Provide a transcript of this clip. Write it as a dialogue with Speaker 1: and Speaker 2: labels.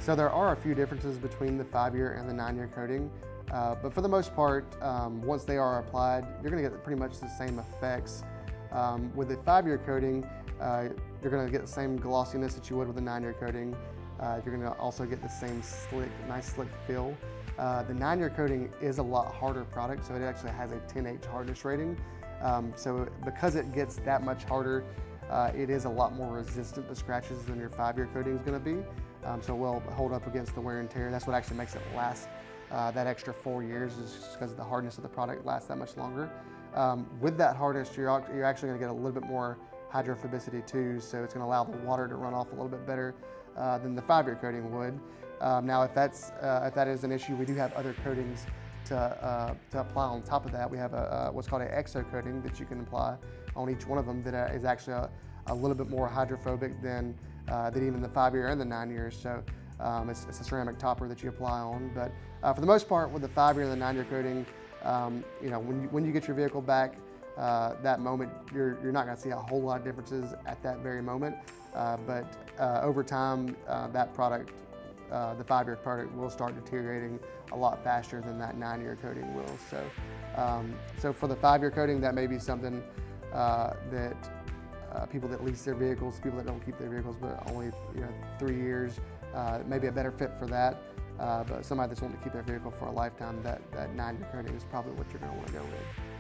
Speaker 1: So there are a few differences between the 5-year and the 9-year coating, but for the most part, once they are applied, you're going to get pretty much the same effects. With the 5-year coating, you're going to get the same glossiness that you would with the 9-year coating. You're going to also get the same nice slick feel. The 9-year coating is a lot harder product, so it actually has a 10H hardness rating. So because it gets that much harder, it is a lot more resistant to scratches than your 5-year coating is going to be. So it will hold up against the wear and tear. That's what actually makes it last that extra 4 years, is just because the hardness of the product lasts that much longer. With that hardness, you're actually going to get a little bit more hydrophobicity too, so it's going to allow the water to run off a little bit better than the 5-year coating would. Now, if that is an issue, we do have other coatings to apply on top of that. We have what's called an exo coating that you can apply on each one of them that is actually a little bit more hydrophobic than even the 5-year and the 9-year. So it's a ceramic topper that you apply on. But for the most part, with the 5-year and the 9-year coating, when you get your vehicle back, that moment, you're not going to see a whole lot of differences at that very moment. But over time, that product, the 5-year product, will start deteriorating a lot faster than that 9-year coating will. So for the 5-year coating, that may be something that people that lease their vehicles, people that don't keep their vehicles but only 3 years, may be a better fit for that. But somebody that's wanting to keep their vehicle for a lifetime, that 9-year coating is probably what you're going to want to go with.